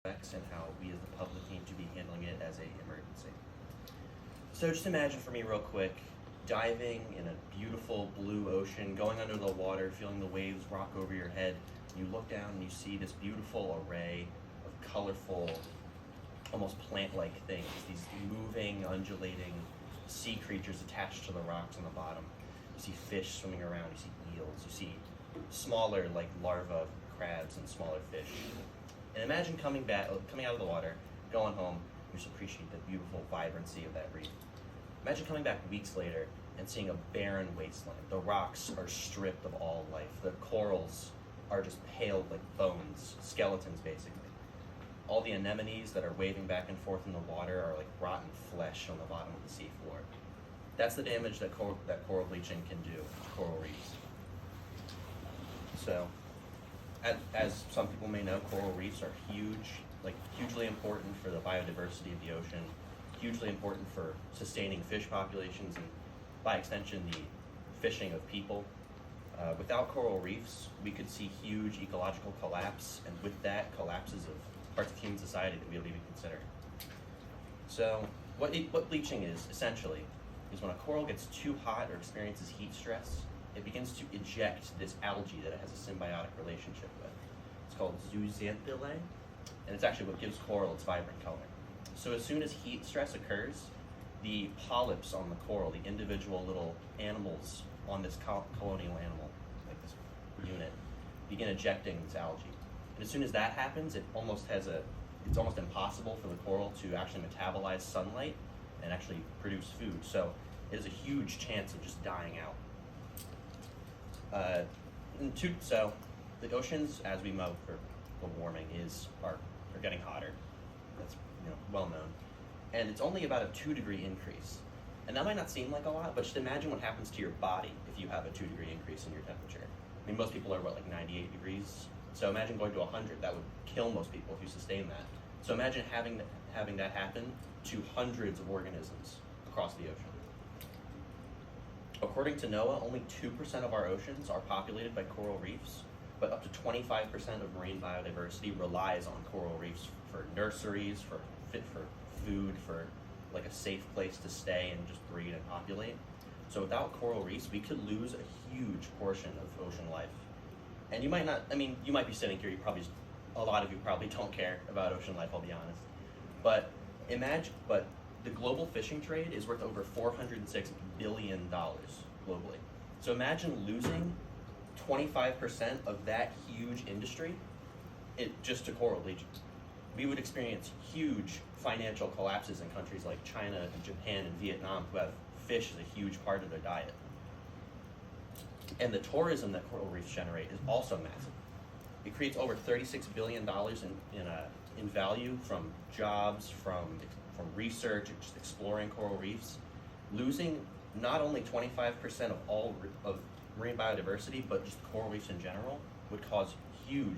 effects and how we as the public need to be handling it as an emergency. So just imagine for me real quick, diving in a beautiful blue ocean, going under the water, feeling the waves rock over your head. You look down and you see this beautiful array of colorful, almost plant-like things, these moving, undulating sea creatures attached to the rocks on the bottom. You see fish swimming around, you see eels, you see smaller like larvae crabs and smaller fish. And imagine coming out of the water, going home, you just appreciate the beautiful vibrancy of that reef. Imagine coming back weeks later and seeing a barren wasteland. The rocks are stripped of all life. The corals are just pale like bones, skeletons basically. All the anemones that are waving back and forth in the water are like rotten flesh on the bottom of the seafloor. That's the damage that coral bleaching can do to coral reefs. So, as some people may know, coral reefs are hugely important for the biodiversity of the ocean, hugely important for sustaining fish populations and, by extension, the fishing of people. Without coral reefs, we could see huge ecological collapse, and with that, collapses of parts of human society that we don't even consider. So, what bleaching is, essentially, is when a coral gets too hot or experiences heat stress, it begins to eject this algae that it has a symbiotic relationship with. It's called zooxanthellae, and it's actually what gives coral its vibrant color. So as soon as heat stress occurs, the polyps on the coral, the individual little animals on this colonial animal, like this unit, begin ejecting this algae. And as soon as that happens, it's almost impossible for the coral to actually metabolize sunlight and actually produce food. So it has a huge chance of just dying out. So the oceans, as we know for global warming, are getting hotter. That's well known, and it's only about a 2-degree increase. And that might not seem like a lot, but just imagine what happens to your body if you have a 2-degree increase in your temperature. I mean, most people are like 98 degrees. So imagine going to 100. That would kill most people if you sustain that. So imagine having that happen to hundreds of organisms across the ocean. According to NOAA, only 2% of our oceans are populated by coral reefs, but up to 25% of marine biodiversity relies on coral reefs for nurseries, for food, for like a safe place to stay and just breed and populate. So without coral reefs, we could lose a huge portion of ocean life. And you might be sitting here, a lot of you probably don't care about ocean life, I'll be honest. But the global fishing trade is worth over $406 billion globally. So imagine losing 25% of that huge industry just to coral bleaching. We would experience huge financial collapses in countries like China and Japan and Vietnam, who have fish as a huge part of their diet. And the tourism that coral reefs generate is also massive. It creates over $36 billion in value from jobs, from research, and just exploring coral reefs. Losing not only 25% of all of marine biodiversity, but just coral reefs in general, would cause huge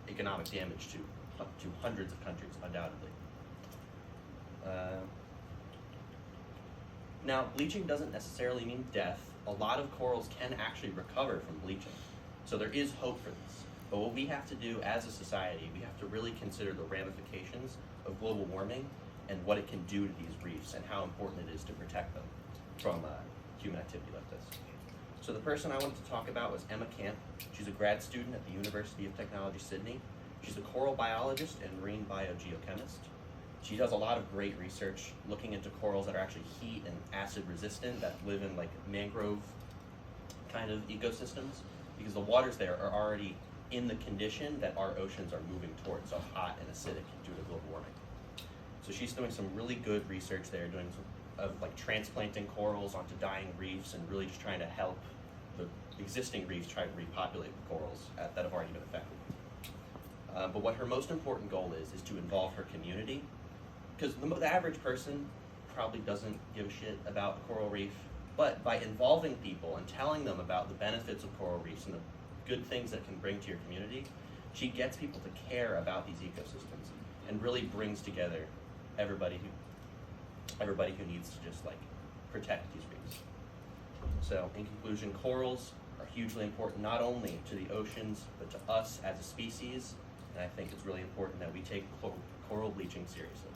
economic damage to up to hundreds of countries, undoubtedly. Now, bleaching doesn't necessarily mean death. A lot of corals can actually recover from bleaching, so there is hope for this. But what we have to do as a society, we have to really consider the ramifications of global warming and what it can do to these reefs and how important it is to protect them from human activity like this. So the person I wanted to talk about was Emma Camp. She's a grad student at the University of Technology, Sydney. She's a coral biologist and marine biogeochemist. She does a lot of great research looking into corals that are actually heat and acid resistant, that live in like mangrove kind of ecosystems, because the waters there are already in the condition that our oceans are moving towards, so hot and acidic due to global warming. So she's doing some really good research there, like transplanting corals onto dying reefs and really just trying to help the existing reefs try to repopulate with corals that have already been affected. But what her most important goal is to involve her community, because the average person probably doesn't give a shit about a coral reef, but by involving people and telling them about the benefits of coral reefs and the good things that can bring to your community, she gets people to care about these ecosystems and really brings together everybody who needs to just like protect these reefs. So in conclusion, corals are hugely important not only to the oceans, but to us as a species, And I think it's really important that we take coral bleaching seriously.